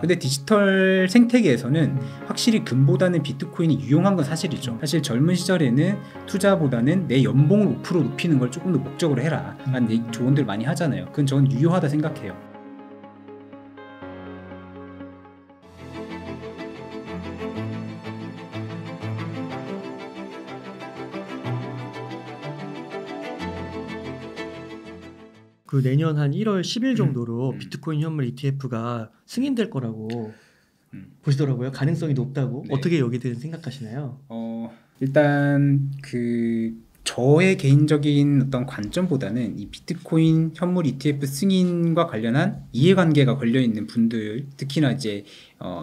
근데 디지털 생태계에서는 확실히 금보다는 비트코인이 유용한 건 사실이죠. 사실 젊은 시절에는 투자보다는 내 연봉을 5% 높이는 걸 조금 더 목적으로 해라 라는 조언들 많이 하잖아요. 그건 저는 유효하다 생각해요. 그 내년 한 1월 10일 정도로 비트코인 현물 ETF가 승인될 거라고 보시더라고요. 가능성이 높다고. 네. 어떻게 여기에 대해서 생각하시나요? 일단 저의 개인적인 어떤 관점보다는 이 비트코인 현물 ETF 승인과 관련한 이해관계가 걸려있는 분들, 특히나 이제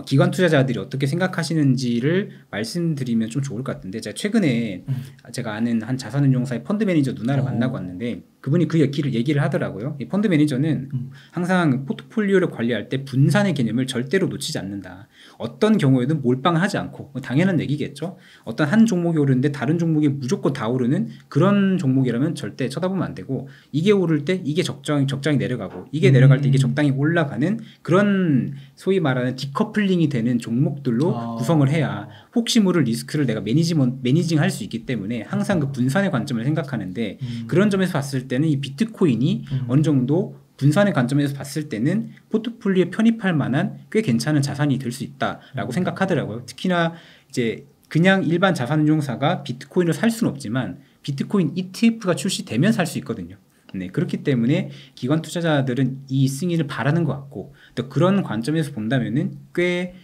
기관 투자자들이 어떻게 생각하시는지를 말씀드리면 좀 좋을 것 같은데, 제가 최근에 제가 아는 한 자산운용사의 펀드 매니저 누나를 만나고 왔는데 그분이 그 얘기를 하더라고요. 이 펀드 매니저는 항상 포트폴리오를 관리할 때 분산의 개념을 절대로 놓치지 않는다. 어떤 경우에도 몰빵을 하지 않고, 당연한 얘기겠죠. 어떤 한 종목이 오르는데 다른 종목이 무조건 다 오르는 그런 종목이라면 절대 쳐다보면 안 되고, 이게 오를 때 이게 적당히 내려가고, 이게 내려갈 때 이게 적당히 올라가는 그런 소위 말하는 디커플링이 되는 종목들로 구성을 해야 혹시 모를 리스크를 내가 매니징할 수 있기 때문에 항상 그 분산의 관점을 생각하는데, 그런 점에서 봤을 때는 이 비트코인이 어느 정도 분산의 관점에서 봤을 때는 포트폴리오에 편입할 만한 꽤 괜찮은 자산이 될 수 있다라고 생각하더라고요. 특히나 이제 그냥 일반 자산운용사가 비트코인을 살 수는 없지만 비트코인 ETF가 출시되면 살 수 있거든요. 네, 그렇기 때문에 기관 투자자들은 이 승인을 바라는 것 같고, 또 그런 관점에서 본다면은 꽤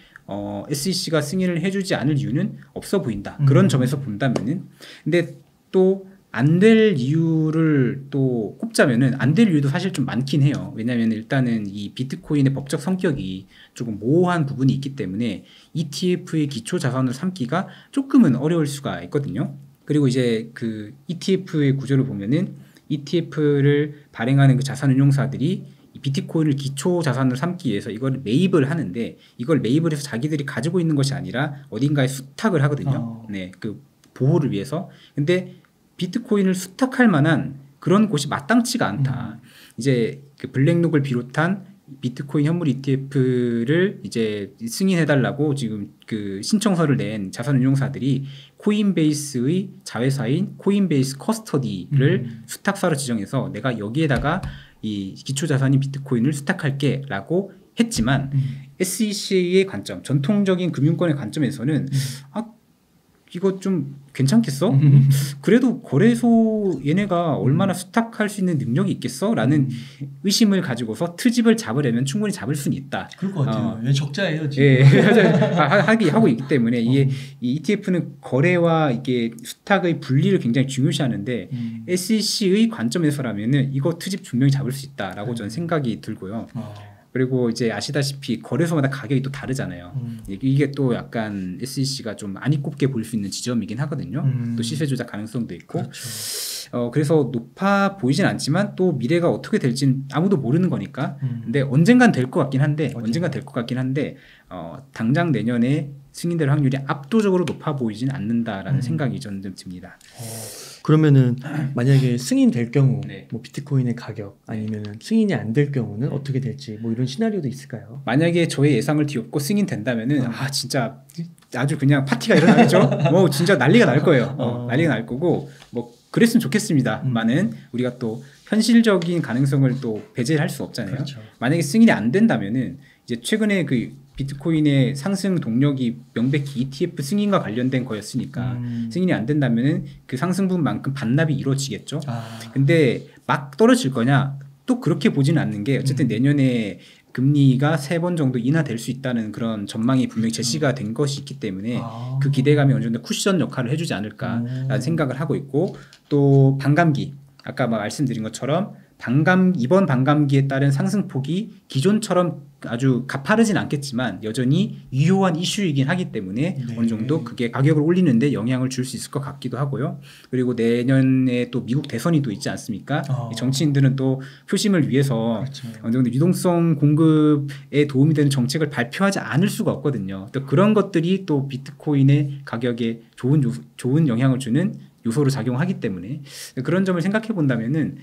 SEC가 승인을 해주지 않을 이유는 없어 보인다. 그런 점에서 본다면은. 근데 또 안 될 이유를 또 꼽자면은 안 될 이유도 사실 좀 많긴 해요. 왜냐하면 일단은 이 비트코인의 법적 성격이 조금 모호한 부분이 있기 때문에 ETF의 기초 자산으로 삼기가 조금은 어려울 수가 있거든요. 그리고 이제 그 ETF의 구조를 보면은 ETF를 발행하는 그 자산운용사들이 비트코인을 기초 자산으로 삼기 위해서 이걸 매입을 하는데, 이걸 매입을 해서 자기들이 가지고 있는 것이 아니라 어딘가에 수탁을 하거든요. 네, 그 보호를 위해서. 근데 비트코인을 수탁할 만한 그런 곳이 마땅치가 않다. 이제 그 블랙록을 비롯한 비트코인 현물 ETF를 이제 승인해달라고 지금 그 신청서를 낸 자산운용사들이 코인베이스의 자회사인 코인베이스 커스터디를 수탁사로 지정해서 내가 여기에다가 이 기초자산인 비트코인을 수탁할게 라고 했지만 SEC의 관점, 전통적인 금융권의 관점에서는 이거 좀 괜찮겠어? 그래도 거래소 얘네가 얼마나 수탁할 수 있는 능력이 있겠어? 라는 의심을 가지고서 트집을 잡으려면 충분히 잡을 수는 있다. 그럴 것 같아요. 적자예요 지금. 예, 하고 있기 때문에 이 ETF는 거래와 이게 수탁의 분리를 굉장히 중요시하는데 SEC의 관점에서라면은 이거 트집 분명히 잡을 수 있다라고 저는 생각이 들고요. 그리고 이제 아시다시피 거래소마다 가격이 또 다르잖아요. 이게 또 약간 SEC가 좀 안이 꼽게 볼 수 있는 지점이긴 하거든요. 또 시세 조작 가능성도 있고. 그렇죠. 그래서 높아 보이진 않지만 또 미래가 어떻게 될지는 아무도 모르는 거니까. 근데 언젠간 될 것 같긴 한데, 당장 내년에 승인될 확률이 압도적으로 높아 보이진 않는다라는 생각이 저는 좀 듭니다. 그러면은 만약에 승인될 경우 뭐 비트코인의 가격 아니면은 승인이 안 될 경우는 어떻게 될지 뭐 이런 시나리오도 있을까요? 만약에 저의 예상을 뒤엎고 승인된다면은 진짜 아주 그냥 파티가 일어나겠죠. 뭐 진짜 난리가 날 거예요. 난리가 날 거고 뭐 그랬으면 좋겠습니다만은 우리가 또 현실적인 가능성을 또 배제를 할 수 없잖아요. 그렇죠. 만약에 승인이 안 된다면은 이제 최근에 그 비트코인의 상승 동력이 명백히 ETF 승인과 관련된 거였으니까 승인이 안 된다면은 그 상승분만큼 반납이 이루어지겠죠. 근데 막 떨어질 거냐? 또 그렇게 보지는 않는 게 어쨌든 내년에 금리가 3번 정도 인하될 수 있다는 그런 전망이 분명히 제시가 된 것이 있기 때문에 그 기대감이 어느 정도 쿠션 역할을 해주지 않을까라는 생각을 하고 있고, 또 반감기, 아까 말씀드린 것처럼 이번 반감기에 따른 상승폭이 기존처럼 아주 가파르진 않겠지만 여전히 유효한 이슈이긴 하기 때문에 어느 정도 그게 가격을 올리는데 영향을 줄 수 있을 것 같기도 하고요. 그리고 내년에 또 미국 대선이 또 있지 않습니까? 정치인들은 또 표심을 위해서 어느 정도 유동성 공급에 도움이 되는 정책을 발표하지 않을 수가 없거든요. 또 그런 것들이 또 비트코인의 가격에 좋은 영향을 주는 요소로 작용하기 때문에 그런 점을 생각해 본다면은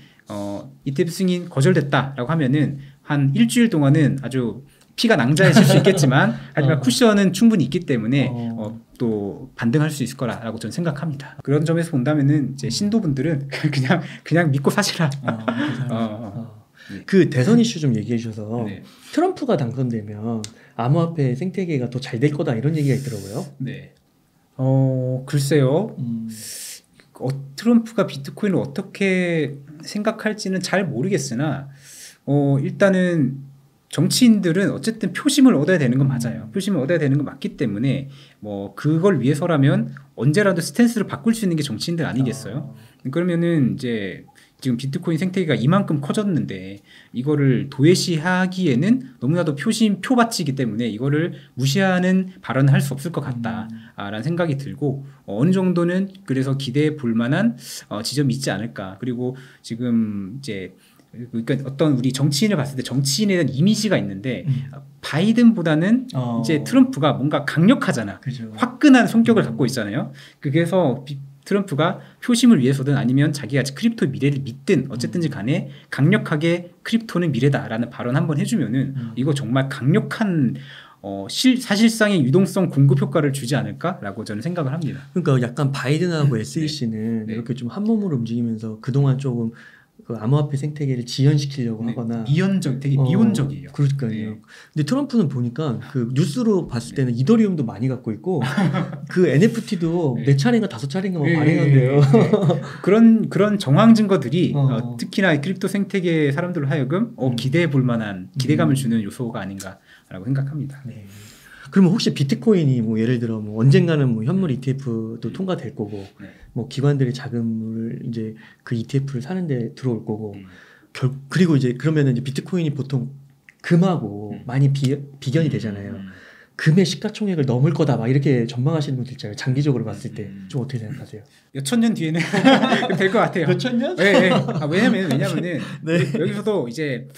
ETF 승인 거절됐다라고 하면은 한 일주일 동안은 아주 피가 낭자해질 수 있겠지만 하지만 어. 쿠션은 충분히 있기 때문에 어. 또 반등할 수 있을 거라고 저는 생각합니다. 그런 점에서 본다면은 이제 신도분들은 그냥 믿고 사시라. 그 대선 이슈 좀 얘기해 주셔서 네. 트럼프가 당선되면 암호화폐 생태계가 더 잘 될 거다 이런 얘기가 있더라고요. 네. 글쎄요. 트럼프가 비트코인을 어떻게 생각할지는 잘 모르겠으나 일단은 정치인들은 어쨌든 표심을 얻어야 되는 건 맞아요. 표심을 얻어야 되는 건 맞기 때문에 뭐 그걸 위해서라면 언제라도 스탠스를 바꿀 수 있는 게 정치인들 아니겠어요? 그러면은 이제 지금 비트코인 생태계가 이만큼 커졌는데 이거를 도외시하기에는 너무나도 표밭이기 때문에 이거를 무시하는 발언을 할 수 없을 것 같다라는 생각이 들고 어느 정도는 그래서 기대해 볼 만한 지점이 있지 않을까. 그리고 지금 이제 그러니까 어떤 우리 정치인을 봤을 때 정치인에 대한 이미지가 있는데 바이든보다는 이제 트럼프가 뭔가 강력하잖아. 그죠. 화끈한 성격을 갖고 있잖아요. 그래서 트럼프가 표심을 위해서든 아니면 자기가 크립토 미래를 믿든 어쨌든지 간에 강력하게 크립토는 미래다라는 발언 한번 해주면은 이거 정말 강력한 사실상의 유동성 공급 효과를 주지 않을까라고 저는 생각을 합니다. 그러니까 약간 바이든하고 SEC는 네. 이렇게 좀 한 몸으로 움직이면서 그동안 조금 그 암호화폐 생태계를 지연시키려고 하거나 되게 미온적이에요. 그러니까요. 네. 근데 트럼프는 보니까 그 뉴스로 봤을 때는 이더리움도 많이 갖고 있고 그 NFT도 네. 4차례인가 5차례인가 발행한대요. 그런 정황 증거들이 특히나 크립토 생태계 사람들로 하여금 기대해 볼 만한 기대감을 주는 요소가 아닌가라고 생각합니다. 네. 그러면 혹시 비트코인이 뭐 예를 들어 뭐 언젠가는 뭐 현물 ETF도 통과될 거고 뭐 기관들의 자금을 이제 그 ETF를 사는데 들어올 거고 그리고 이제 그러면은 이제 비트코인이 보통 금하고 많이 비견이 되잖아요. 금의 시가총액을 넘을 거다 막 이렇게 전망하시는 분들 있잖아요. 장기적으로 봤을 때 좀 어떻게 생각하세요? 몇천 년 뒤에는 될 것 같아요. 몇천 년? 네. 왜냐면은 네. 여기서도 이제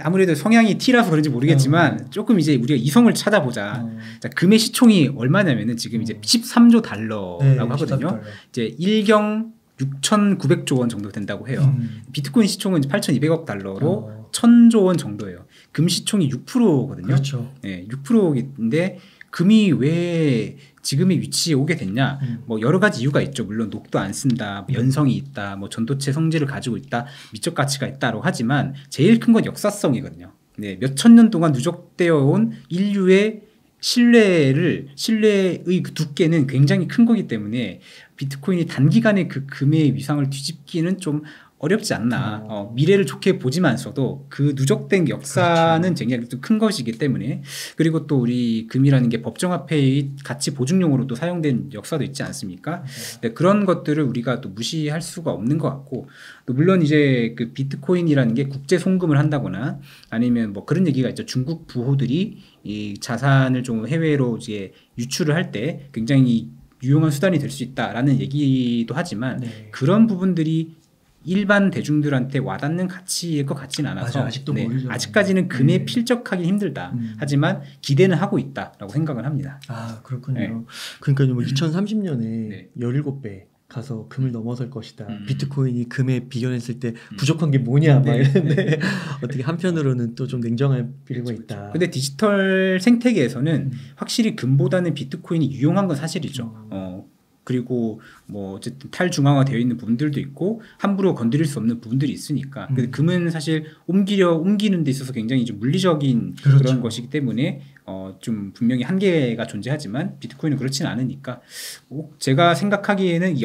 아무래도 성향이 T라서 그런지 모르겠지만 조금 이제 우리가 이성을 찾아보자. 자, 금의 시총이 얼마냐면은 지금 이제 13조 달러라고 네, 하거든요. 13달러. 이제 1경 6,900조 원 정도 된다고 해요. 비트코인 시총은 8,200억 달러로 1,000조 원 정도예요. 금 시총이 6%거든요. 그렇죠. 네, 6%인데 금이 왜 지금의 위치에 오게 됐냐? 뭐 여러 가지 이유가 있죠. 물론 녹도 안 쓴다, 뭐 연성이 있다, 뭐 전도체 성질을 가지고 있다, 미적 가치가 있다라고 하지만 제일 큰 건 역사성이거든요. 네, 몇천 년 동안 누적되어 온 인류의 신뢰의 그 두께는 굉장히 큰 거기 때문에 비트코인이 단기간에 그 금의 위상을 뒤집기는 좀 어렵지 않나. 미래를 좋게 보지만서도 그 누적된 역사는 그렇죠. 굉장히 큰 것이기 때문에 그리고 또 우리 금이라는 게 법정화폐의 가치 보증용으로 또 사용된 역사도 있지 않습니까? 네, 그런 것들을 우리가 또 무시할 수가 없는 것 같고 또 물론 이제 그 비트코인이라는 게 국제 송금을 한다거나 아니면 뭐 그런 얘기가 있죠. 중국 부호들이 이 자산을 좀 해외로 이제 유출을 할 때 굉장히 유용한 수단이 될 수 있다라는 얘기도 하지만 그런 부분들이 일반 대중들한테 와닿는 가치일 것 같지는 않아서 맞아, 아직도 모르죠. 아직까지는 금에 필적하기 힘들다. 하지만 기대는 하고 있다라고 생각을 합니다. 아 그렇군요. 그러니까 뭐 2030년에 17배 가서 금을 넘어설 것이다. 비트코인이 금에 비견했을 때 부족한 게 뭐냐 막 이랬는데 어떻게 한편으로는 또 좀 냉정할 필요가 있다. 근데 디지털 생태계에서는 확실히 금보다는 비트코인이 유용한 건 사실이죠. 그리고 뭐 어쨌든 탈중앙화 되어 있는 부분들도 있고 함부로 건드릴 수 없는 부분들이 있으니까. 근데 금은 사실 옮기는 데 있어서 굉장히 좀 물리적인 그렇죠. 그런 것이기 때문에 좀 분명히 한계가 존재하지만 비트코인은 그렇지는 않으니까 제가 생각하기에는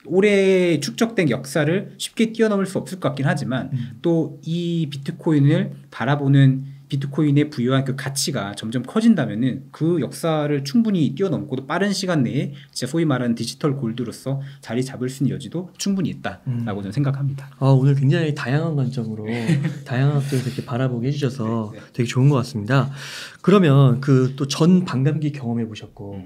올해 축적된 역사를 쉽게 뛰어넘을 수 없을 것 같긴 하지만 또 이 비트코인을 바라보는 비트코인에 부여한 그 가치가 점점 커진다면은 그 역사를 충분히 뛰어넘고도 빠른 시간 내에 진짜 소위 말하는 디지털 골드로서 자리 잡을 수 있는 여지도 충분히 있다라고 저는 생각합니다. 오늘 굉장히 다양한 관점으로 다양한 학교에서 이렇게 바라보게 해주셔서 되게 좋은 것 같습니다. 그러면 그 또 전 반감기 경험해 보셨고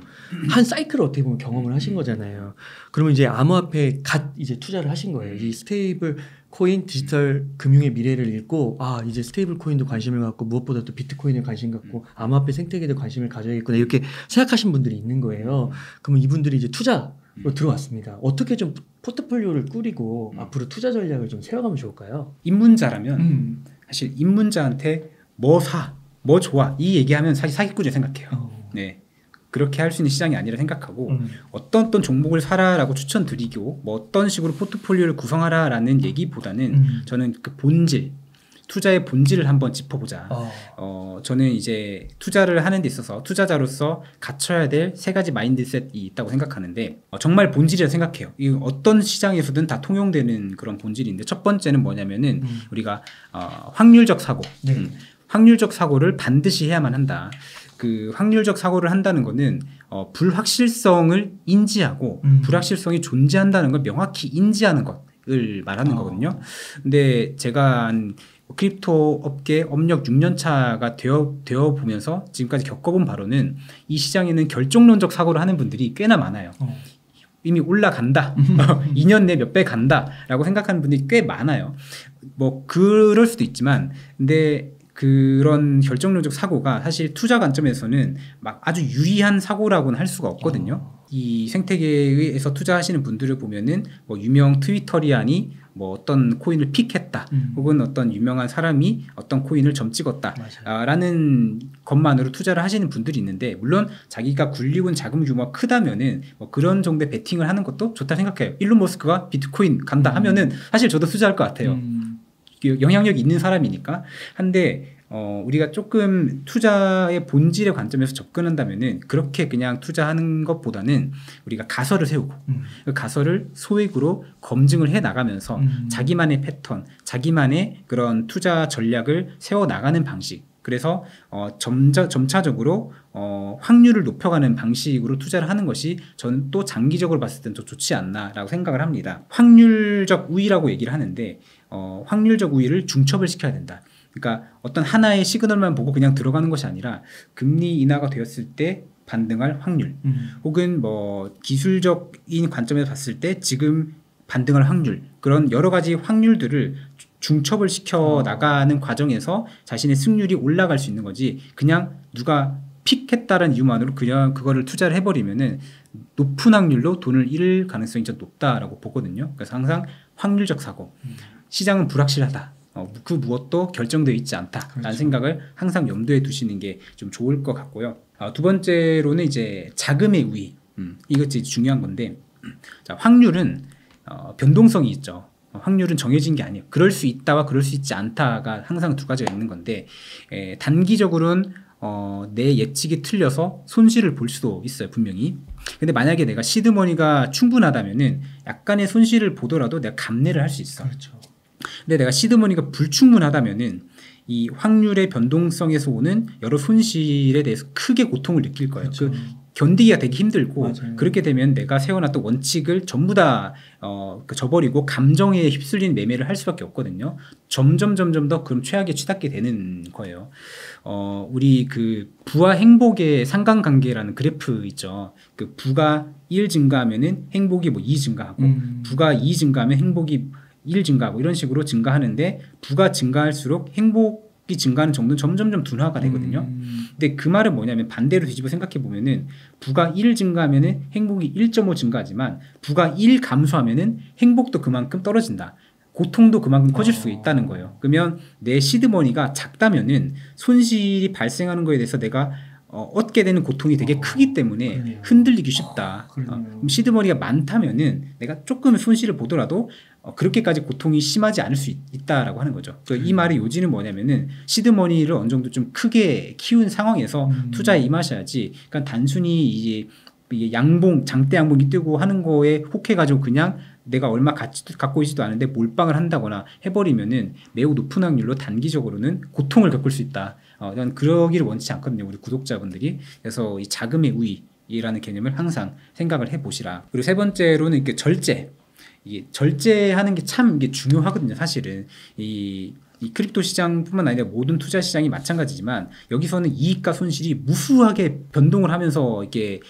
한 사이클을 어떻게 보면 경험을 하신 거잖아요. 그러면 이제 암호화폐에 이제 투자를 하신 거예요. 이 스테이블 코인 디지털 금융의 미래를 읽고 이제 스테이블 코인도 관심을 갖고 무엇보다 또 비트코인에 관심 갖고 암호화폐 생태계에도 관심을 가져야겠구나 이렇게 생각하신 분들이 있는 거예요. 그러면 이분들이 이제 투자로 들어왔습니다. 어떻게 좀 포트폴리오를 꾸리고 앞으로 투자 전략을 좀 세워가면 좋을까요? 입문자라면 사실 입문자한테 뭐 사? 뭐 좋아 이 얘기하면 사기꾼이 생각해요. 네. 그렇게 할 수 있는 시장이 아니라 생각하고 어떤 종목을 사라라고 추천드리고 뭐 어떤 식으로 포트폴리오를 구성하라라는 얘기보다는 저는 그 본질, 투자의 본질을 한번 짚어보자. 저는 이제 투자를 하는 데 있어서 투자자로서 갖춰야 될 세 가지 마인드셋이 있다고 생각하는데 정말 본질이라 생각해요. 이 어떤 시장에서든 다 통용되는 그런 본질인데 첫 번째는 뭐냐면은 우리가 확률적 사고, 확률적 사고를 반드시 해야만 한다. 그 확률적 사고를 한다는 거는 불확실성을 인지하고 불확실성이 존재한다는 걸 명확히 인지하는 것을 말하는 거거든요. 근데 제가 한 크립토 업계 업력 6년 차가 되어 보면서 지금까지 겪어본 바로는 이 시장에는 결정론적 사고를 하는 분들이 꽤나 많아요. 이미 올라간다. 2년 내 몇 배 간다라고 생각하는 분들이 꽤 많아요. 뭐 그럴 수도 있지만 근데 그런 결정론적 사고가 사실 투자 관점에서는 막 아주 유리한 사고라고는 할 수가 없거든요. 이 생태계에서 투자하시는 분들을 보면은 뭐 유명 트위터리안이 뭐 어떤 코인을 픽했다 혹은 어떤 유명한 사람이 어떤 코인을 점 찍었다 라는 것만으로 투자를 하시는 분들이 있는데 물론 자기가 굴리고 자금 규모가 크다면은 뭐 그런 정도의 베팅을 하는 것도 좋다 생각해요. 일론 머스크가 비트코인 간다 하면은 사실 저도 투자할 것 같아요. 영향력이 있는 사람이니까. 한데 우리가 조금 투자의 본질의 관점에서 접근한다면은 그렇게 그냥 투자하는 것보다는 우리가 가설을 세우고 그 가설을 소액으로 검증을 해 나가면서 자기만의 패턴, 자기만의 그런 투자 전략을 세워 나가는 방식. 그래서 점차적으로 확률을 높여가는 방식으로 투자를 하는 것이 저는 또 장기적으로 봤을 땐 더 좋지 않나라고 생각을 합니다. 확률적 우위라고 얘기를 하는데 확률적 우위를 중첩을 시켜야 된다. 그러니까 어떤 하나의 시그널만 보고 그냥 들어가는 것이 아니라 금리 인하가 되었을 때 반등할 확률 혹은 뭐 기술적인 관점에서 봤을 때 지금 반등할 확률 그런 여러 가지 확률들을 중첩을 시켜 나가는 과정에서 자신의 승률이 올라갈 수 있는 거지 그냥 누가 픽했다는 이유만으로 그냥 그거를 투자를 해버리면은 높은 확률로 돈을 잃을 가능성이 좀 높다라고 보거든요. 그래서 항상 확률적 사고 시장은 불확실하다. 그 무엇도 결정되어 있지 않다라는 그렇죠. 생각을 항상 염두에 두시는 게 좀 좋을 것 같고요. 두 번째로는 이제 자금의 우위. 이것이 중요한 건데 자, 확률은 변동성이 있죠. 확률은 정해진 게 아니에요. 그럴 수 있다와 그럴 수 있지 않다가 항상 두 가지가 있는 건데 단기적으로는 내 예측이 틀려서 손실을 볼 수도 있어요. 분명히. 근데 만약에 내가 시드머니가 충분하다면은 약간의 손실을 보더라도 내가 감내를 할 수 있어. 그렇죠. 근데 내가 시드머니가 불충분하다면은 이 확률의 변동성에서 오는 여러 손실에 대해서 크게 고통을 느낄 거예요. 그렇죠. 견디기가 되게 힘들고 맞아요. 그렇게 되면 내가 세워놨던 원칙을 전부 다 저버리고 감정에 휩쓸리는 매매를 할 수밖에 없거든요. 점점 더 그럼 최악에 치닫게 되는 거예요. 우리 그 부와 행복의 상관관계라는 그래프 있죠. 그 부가 1 증가하면은 행복이 뭐 2 증가하고 부가 2 증가하면 행복이 1 증가하고 이런 식으로 증가하는데 부가 증가할수록 행복이 증가하는 정도는 점점 둔화가 되거든요. 근데 그 말은 뭐냐면 반대로 뒤집어 생각해 보면은 부가 1 증가하면은 행복이 1.5 증가하지만 부가 1 감소하면은 행복도 그만큼 떨어진다. 고통도 그만큼 커질 수 있다는 거예요. 그러면 내 시드머니가 작다면은 손실이 발생하는 거에 대해서 내가 얻게 되는 고통이 되게 크기 때문에 그러네요. 흔들리기 쉽다. 시드머니가 많다면은 내가 조금 손실을 보더라도 그렇게까지 고통이 심하지 않을 수 있다라고 하는 거죠. 이 말의 요지는 뭐냐면은 시드머니를 어느 정도 좀 크게 키운 상황에서 투자에 임하셔야지. 그러니까 단순히 이게 장대 양봉이 뜨고 하는 거에 혹해가지고 그냥 내가 얼마 갖고 있지도 않은데 몰빵을 한다거나 해버리면은 매우 높은 확률로 단기적으로는 고통을 겪을 수 있다. 난 그러기를 원치 않거든요, 우리 구독자분들이. 그래서 이 자금의 우위라는 개념을 항상 생각을 해보시라. 그리고 세 번째로는 이렇게 절제. 이게 절제하는 게 참 이게 중요하거든요, 사실은. 이 크립토 시장뿐만 아니라 모든 투자 시장이 마찬가지지만 여기서는 이익과 손실이 무수하게 변동을 하면서 이게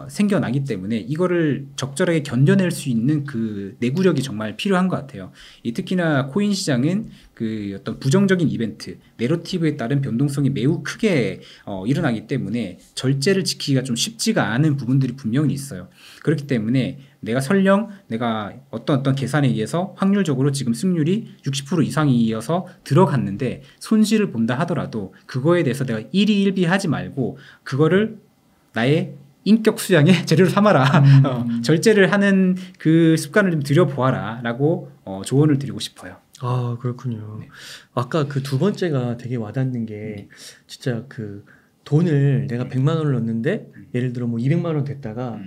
생겨나기 때문에 이거를 적절하게 견뎌낼 수 있는 그 내구력이 정말 필요한 것 같아요. 특히나 코인 시장은 그 어떤 부정적인 이벤트, 내러티브에 따른 변동성이 매우 크게 일어나기 때문에 절제를 지키기가 좀 쉽지가 않은 부분들이 분명히 있어요. 그렇기 때문에 내가 설령 내가 어떤 계산에 의해서 확률적으로 지금 승률이 60% 이상이어서 들어갔는데 손실을 본다 하더라도 그거에 대해서 내가 일희일비하지 말고 그거를 나의 인격 수양의 재료를 삼아라. 절제를 하는 그 습관을 좀 들여보아라 라고 조언을 드리고 싶어요. 아, 그렇군요. 네. 아까 그 두 번째가 되게 와닿는 게 진짜 그 돈을 내가 100만 원을 넣었는데 예를 들어 뭐 200만 원 됐다가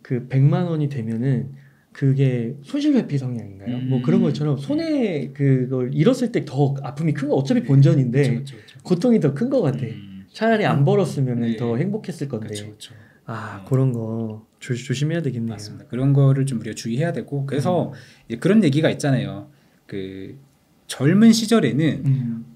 그 100만 원이 되면은 그게 손실회피 성향인가요? 뭐 그런 것처럼 손해 그걸 잃었을 때 더 아픔이 큰 거 어차피 본전인데 그쵸. 고통이 더 큰 것 같아. 차라리 안 벌었으면 네. 더 행복했을 건데. 그렇죠. 아, 그런 거 조심해야 되겠네요. 맞습니다. 그런 거를 좀 우리가 주의해야 되고 그래서 이제 그런 얘기가 있잖아요. 그 젊은 시절에는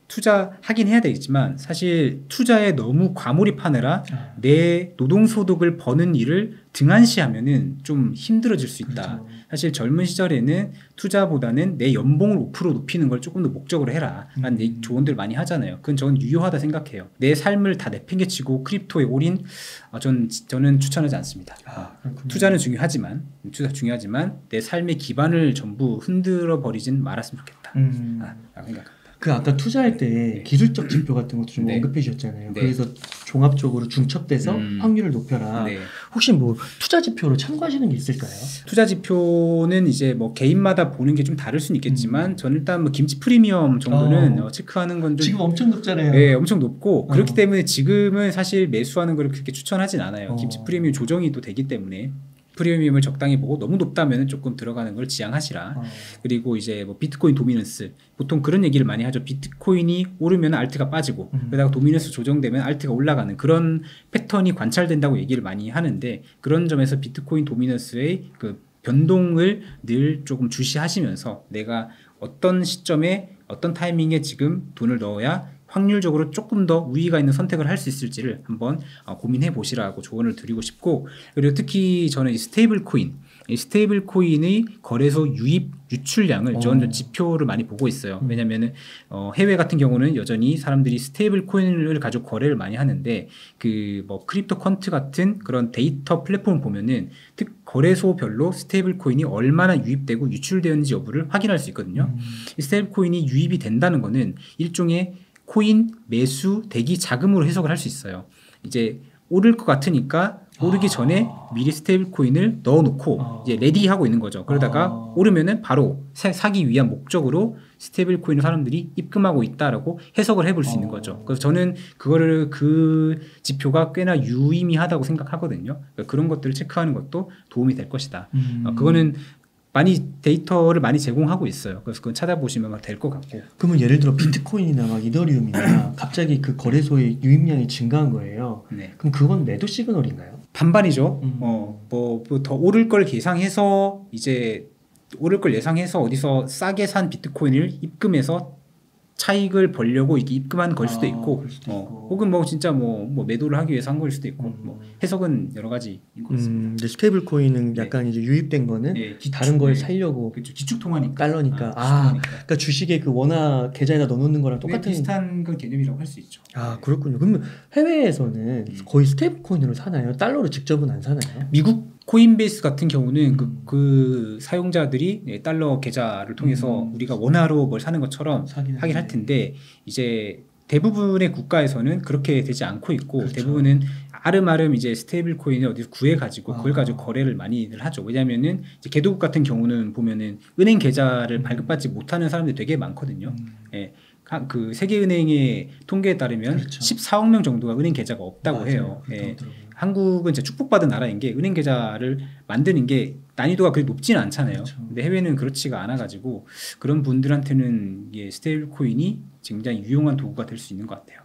투자하긴 해야 되겠지만 사실 투자에 너무 과몰입하느라 내 노동소득을 버는 일을 등한시하면은 좀 힘들어질 수 있다. 그렇죠. 사실 젊은 시절에는 투자보다는 내 연봉을 5% 높이는 걸 조금 더 목적으로 해라 라는 조언들 많이 하잖아요. 그건 저는 유효하다 생각해요. 내 삶을 다 내팽개치고 크립토에 올인 저는 추천하지 않습니다. 투자는 중요하지만 내 삶의 기반을 전부 흔들어 버리진 말았으면 좋겠다 라고 생각합니다. 그 아까 투자할 때 기술적 지표 같은 것도 좀 네. 언급해 주셨잖아요. 네. 그래서 종합적으로 중첩돼서 확률을 높여라. 네. 혹시 뭐 투자 지표로 참고하시는 게 있을까요? 투자 지표는 이제 뭐 개인마다 보는 게 좀 다를 수는 있겠지만 저는 일단 뭐 김치 프리미엄 정도는 체크하는 건 좀 지금 엄청 높잖아요. 네, 엄청 높고 그렇기 때문에 지금은 사실 매수하는 걸 그렇게 추천하진 않아요. 김치 프리미엄 조정이 또 되기 때문에 프리미엄을 적당히 보고 너무 높다면 조금 들어가는 걸 지양하시라. 그리고 이제 뭐 비트코인 도미넌스 보통 그런 얘기를 많이 하죠. 비트코인이 오르면 알트가 빠지고 그러다가 도미넌스 조정되면 알트가 올라가는 그런 패턴이 관찰된다고 얘기를 많이 하는데 그런 점에서 비트코인 도미넌스의 그 변동을 늘 조금 주시하시면서 내가 어떤 시점에 어떤 타이밍에 지금 돈을 넣어야 확률적으로 조금 더 우위가 있는 선택을 할 수 있을지를 한번 고민해 보시라고 조언을 드리고 싶고 그리고 특히 저는 이 스테이블 코인의 거래소 유입 유출량을 저는 지표를 많이 보고 있어요. 왜냐면은 해외 같은 경우는 여전히 사람들이 스테이블 코인을 가지고 거래를 많이 하는데 그 뭐 크립토 퀀트 같은 그런 데이터 플랫폼을 보면은 거래소별로 스테이블 코인이 얼마나 유입되고 유출되었는지 여부를 확인할 수 있거든요. 이 스테이블 코인이 유입이 된다는 거는 일종의 코인 매수 대기 자금으로 해석을 할 수 있어요. 이제 오를 것 같으니까 오르기 전에 미리 스테이블 코인을 넣어놓고 이제 레디하고 있는 거죠. 그러다가 오르면은 바로 사기 위한 목적으로 스테이블 코인을 사람들이 입금하고 있다라고 해석을 해볼 수 있는 거죠. 그래서 저는 그거를 그 지표가 꽤나 유의미하다고 생각하거든요. 그러니까 그런 것들을 체크하는 것도 도움이 될 것이다. 그거는 많이 데이터를 많이 제공하고 있어요. 그래서 그건 찾아보시면 될 것 같고. 그러면 예를 들어 비트코인이나 막 이더리움이나 갑자기 그 거래소의 유입량이 증가한 거예요. 네. 그럼 그건 매도 시그널인가요? 반반이죠. 뭐 더 오를 걸 예상해서 어디서 싸게 산 비트코인을 입금해서 차익을 벌려고 이게 입금한 걸 수도 있고, 혹은 뭐 진짜 뭐 매도를 하기 위해서 한 걸 수도 있고, 뭐 해석은 여러 가지인 것 같습니다. 이제 스테이블 코인은 약간 이제 유입된 거는 다른 걸 살려고 그렇죠. 기축 통화니까. 달러니까. 그러니까 주식에 그 원화 계좌에다 넣어놓는 거랑 똑같은 비슷한 그 개념이라고 할 수 있죠. 그렇군요. 그러면 해외에서는 거의 스테이블 코인으로 사나요? 달러로 직접은 안 사나요? 미국 코인베이스 같은 경우는 그 사용자들이 달러 계좌를 통해서 우리가 원화로 뭘 사는 것처럼 하긴 할 텐데 이제 대부분의 국가에서는 그렇게 되지 않고 있고 그렇죠. 대부분은 아름아름 이제 스테이블 코인을 어디서 구해 가지고 그걸 가지고 거래를 많이들 하죠. 왜냐면은 이제 개도국 같은 경우는 보면은 은행 계좌를 발급받지 못하는 사람들이 되게 많거든요. 예. 그 세계은행의 통계에 따르면 그렇죠. 14억 명 정도가 은행 계좌가 없다고 해요. 예. 한국은 이제 축복받은 나라인 게 은행 계좌를 만드는 게 난이도가 그렇게 높지는 않잖아요. 그렇죠. 근데 해외는 그렇지가 않아가지고 그런 분들한테는 스테이블 코인이 굉장히 유용한 도구가 될 수 있는 것 같아요.